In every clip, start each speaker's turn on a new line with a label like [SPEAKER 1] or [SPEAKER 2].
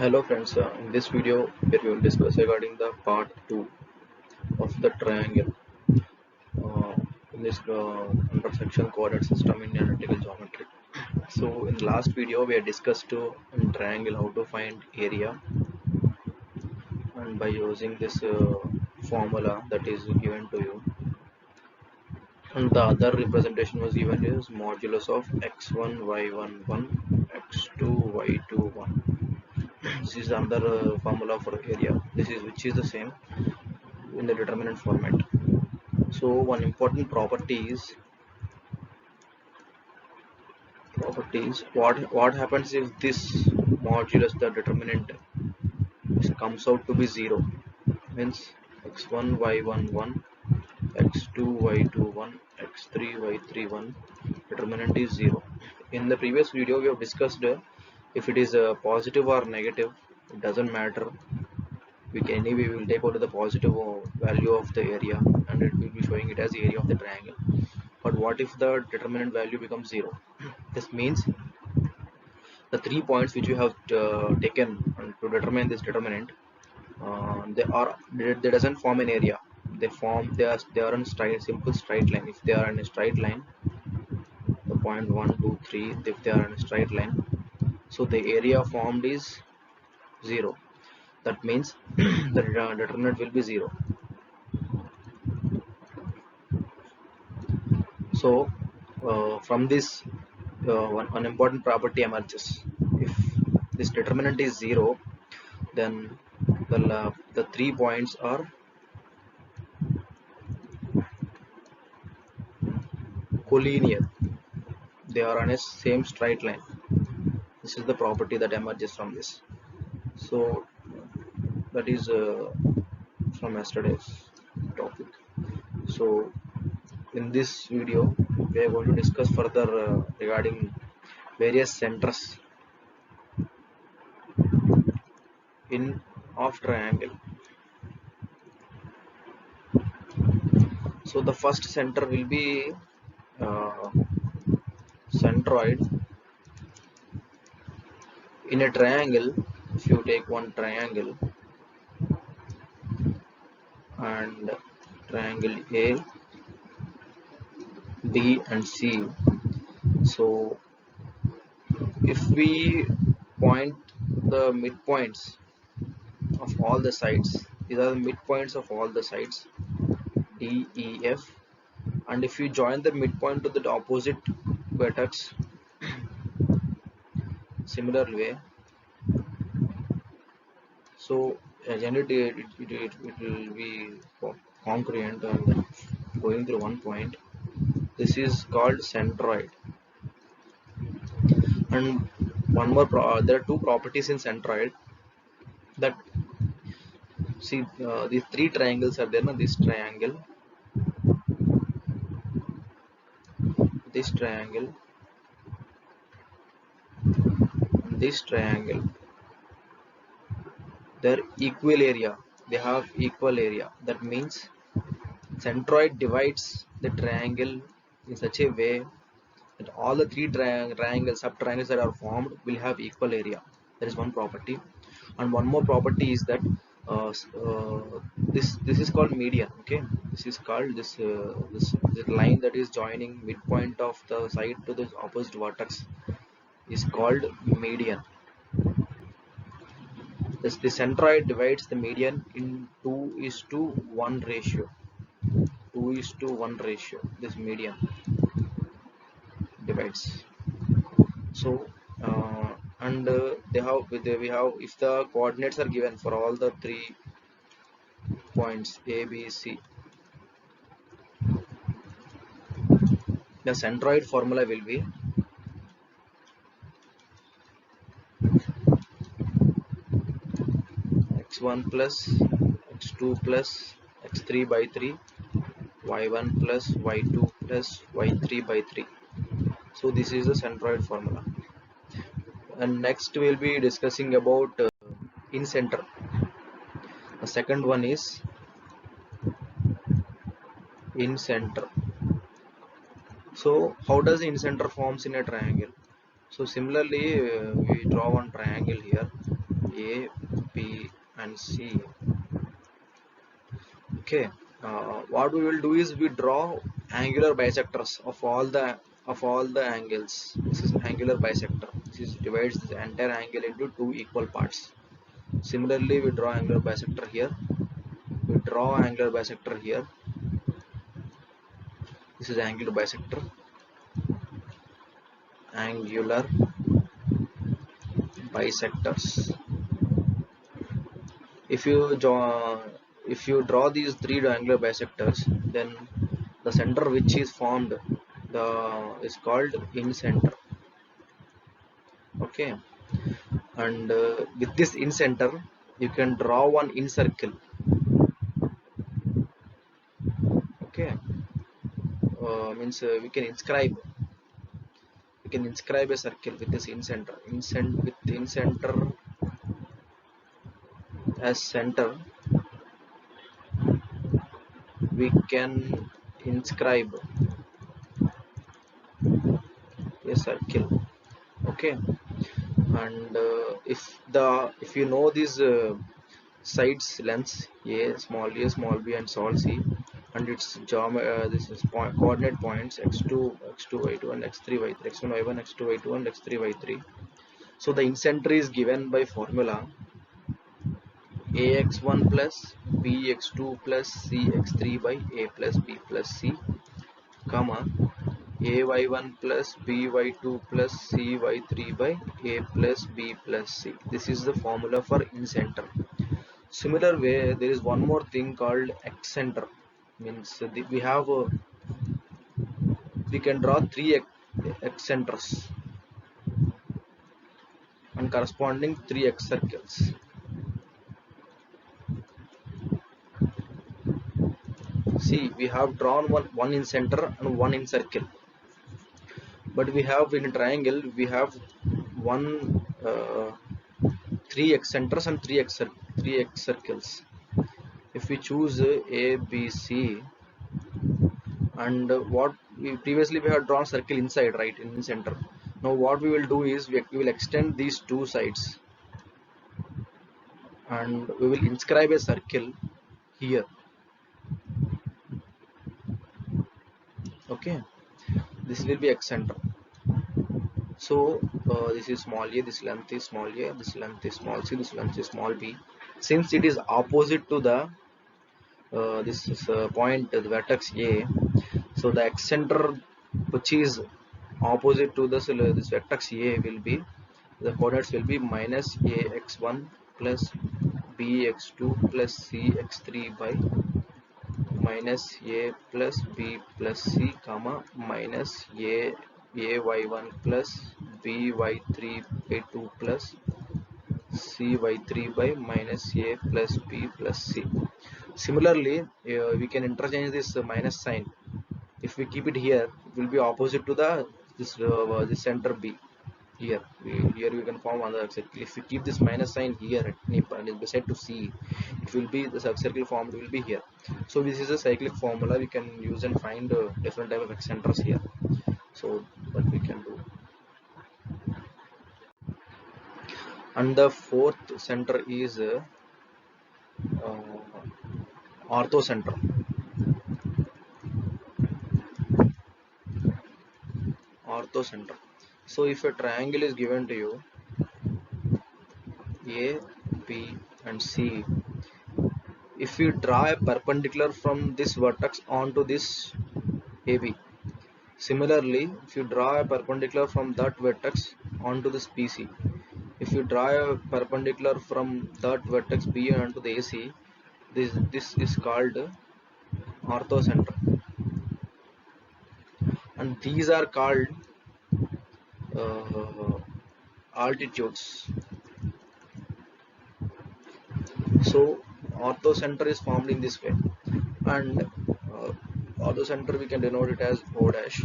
[SPEAKER 1] Hello friends, in this video we will discuss regarding the part 2 of the triangle uh, in this intersection coordinate system in analytical geometry. So in the last video we had discussed in triangle how to find area, and by using this formula that is given to you, and the other representation was given is modulus of x1 y11 x2 y21. This is another formula for area. This is which is the same in the determinant format. So one important properties what happens if this modulus, the determinant, comes out to be 0, means x1 y11 x2 y21 x3 y31 determinant is 0. In the previous video we have discussed if it is positive or negative, it doesn't matter. We will take out the positive value of the area and it will be showing it as the area of the triangle. But what if the determinant value becomes 0? This means the 3 points which you have taken to determine this determinant, they doesn't form an area. They are in simple straight line. If they are in a straight line, the point 1 2 3, if they are in a straight line, so the area formed is 0. That means the determinant will be 0. So from this one important property emerges. If this determinant is 0, then the 3 points are collinear. They are on a same straight line. This is the property that emerges from this. So that is from yesterday's topic. So in this video we are going to discuss further regarding various centers in of triangle. So the first center will be uh, centroid in a triangle. If you take one triangle and triangle A, B and C, so if we point the midpoints of all the sides, these are the midpoints of all the sides D, E, F, and if you join the midpoint to the opposite vertex similar way, so generally it will be congruent and going through one point. This is called centroid. And one more there are two properties in centroid, that see these three triangles are there. Now this triangle, this triangle, they're equal area. They have equal area. That means centroid divides the triangle in such a way that all the three triangles, sub-triangles that are formed will have equal area. That is one property. And one more property is that this is called median. Okay, this is called this line that is joining midpoint of the side to the opposite vertex is called median. The centroid divides the median in 2:1 ratio. 2:1 ratio. This median divides. So and we have, if the coordinates are given for all the 3 points A, B, C, the centroid formula will be x1 plus x2 plus x3 by 3 y1 plus y2 plus y3 by 3. So this is the centroid formula. And next we'll be discussing about in center. The second one is in center. So how does the in center forms in a triangle? So similarly we draw one triangle here, A, and C. Okay, what we will do is we draw angular bisectors of all the angles. This is angular bisector. This divides the entire angle into two equal parts. Similarly, we draw angular bisector here. We draw angular bisector here. This is angular bisector. Angular bisectors. If you draw these three angular bisectors, then the center which is formed is called incenter. Okay, and with this incenter you can draw one incircle. Okay, means we can inscribe a circle with this incenter. With incenter as center, we can inscribe a circle. Okay, and if you know these sides lengths a, small b, and small c, and its this is coordinate points x2, y2, and x3, y3, x1, y1, x2, y2, and x3, y3. So the incenter is given by formula ax1 plus bx2 plus cx3 by a plus b plus c, comma ay1 plus by2 plus cy3 by a plus b plus c. This is the formula for incenter. Similar way, there is one more thing called excenter. Means we can draw three excenters and corresponding three excircles. See, we have drawn one incenter and one incircle, but we have in a triangle we have three excenters and three excircles. If we choose A, B, C, and what we previously we have drawn circle inside, right, in the center. Now what we will do is we will extend these two sides and we will inscribe a circle here. Okay, this will be excenter. So this is small a, this length is small a, this length is small c, this length is small b. Since it is opposite to the this is point, the vertex A, so the excenter which is opposite to this vertex A will be, the coordinates will be minus ax1 plus bx2 plus cx3 by minus a plus b plus c, comma minus ay1 plus by3 by 2 plus cy3 by minus a plus b plus c. Similarly, we can interchange this minus sign. If we keep it here, it will be opposite to the this center B. Here we can form another circle. If we keep this minus sign here and beside to C, it will be the circle formed will be here. So this is a cyclic formula we can use and find different type of excenters here. So what we can do. And the fourth center is orthocenter. Orthocenter. So if a triangle is given to you, A, B, and C, if you draw a perpendicular from this vertex onto this AB, similarly, if you draw a perpendicular from that vertex onto this BC, if you draw a perpendicular from that vertex B onto the AC, this is called orthocenter, and these are called altitudes. So orthocenter is formed in this way, and orthocenter we can denote it as O dash,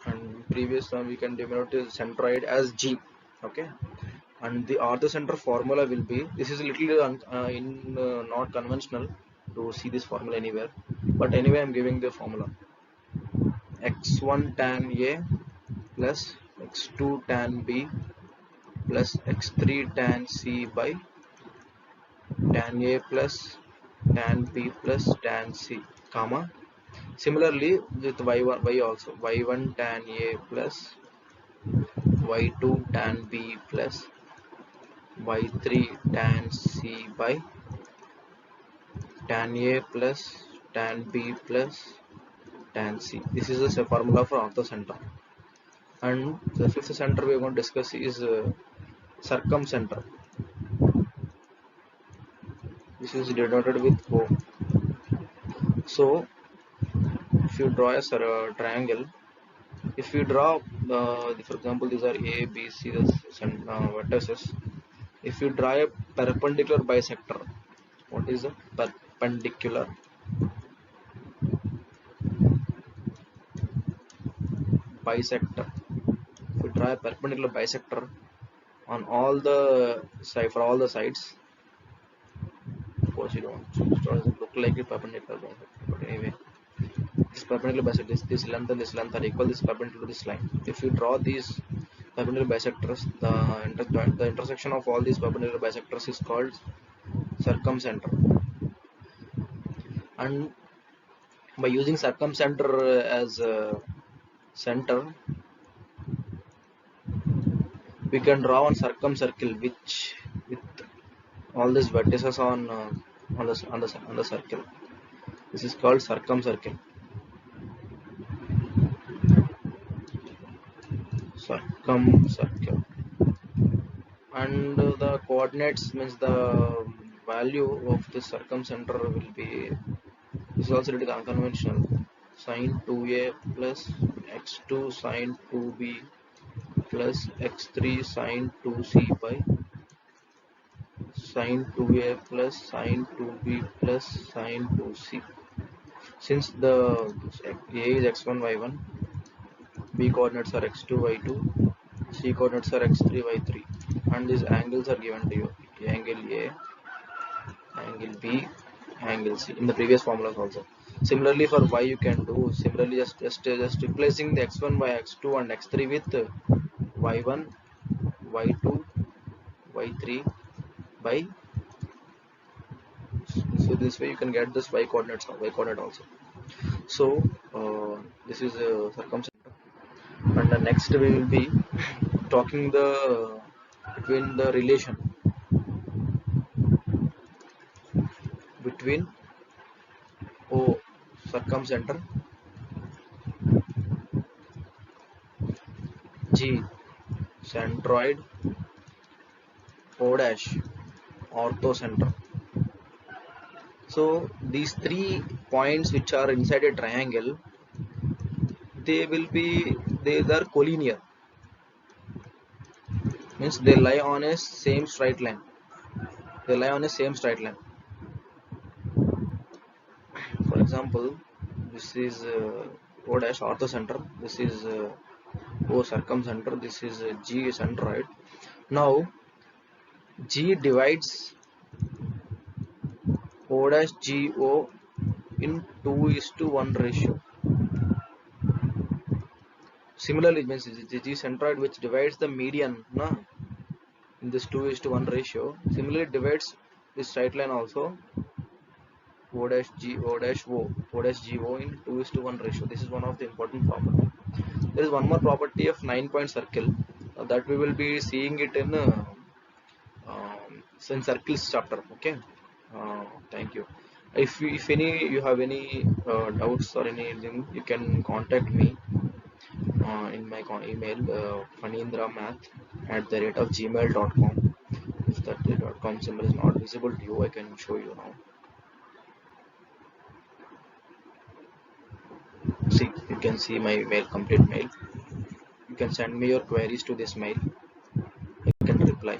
[SPEAKER 1] and previous one we can denote the centroid as G. Okay, and the orthocenter formula will be, this is a little not conventional to see this formula anywhere, but anyway I'm giving the formula: x1 tan A plus x2 tan B plus x3 tan C by tan A plus tan B plus tan C, comma. Similarly with y1 y also y1 tan A plus y2 tan B plus y3 tan C by tan A plus tan B plus tan C. This is the formula for orthocenter. And the fifth center we are going to discuss is circumcenter. This is denoted with O. So if you draw a triangle, if you draw for example these are A, B, C, the vertices. If you draw a perpendicular bisector, what is a perpendicular bisector? If you draw a perpendicular bisector on all the side, for all the sides, of course you don't, it doesn't look like a perpendicular bisector, but anyway, this perpendicular bisector, this length and this length are equal, this perpendicular to this line. If you draw these perpendicular bisectors, the intersection of all these perpendicular bisectors is called circumcenter. And by using circumcenter as a center, we can draw one circumcircle which with all these vertices on the circle. This is called circumcircle. Circumcircle. And the coordinates means the value of the circumcenter will be, this is also little unconventional, sine 2a plus x2 sine 2b plus x3 sine 2c by sine 2a plus sine 2b plus sine 2c. Since the a is x1 y1, b coordinates are x2 y2, c coordinates are x3 y3, and these angles are given to you: angle A, angle B, angle C in the previous formulas also. Similarly for y you can do similarly, just replacing the x1 by x2 and x3 with y1, y2, y3 by, so this way you can get this y coordinate also. So this is a circumcenter. And next we will be talking between the relation between O circumcenter, G centroid, O dash orthocenter. So these 3 points which are inside a triangle, they are collinear, means they lie on a same straight line. For example, this is O dash orthocenter, this is O circumcenter, this is G centroid. Now G divides O dash GO in 2:1 ratio. Similarly, means the G centroid which divides the median in this 2:1 ratio, similarly divides this straight line also, O dash GO in 2:1 ratio. This is one of the important property. There is one more property of 9-point circle that we will be seeing it in circles chapter. Okay, thank you. If you have any doubts or anything, you can contact me in my email fanindramath@gmail.com. If that .com symbol is not visible to you, I can show you now. See, you can see my mail, complete mail. You can send me your queries to this mail. I can reply.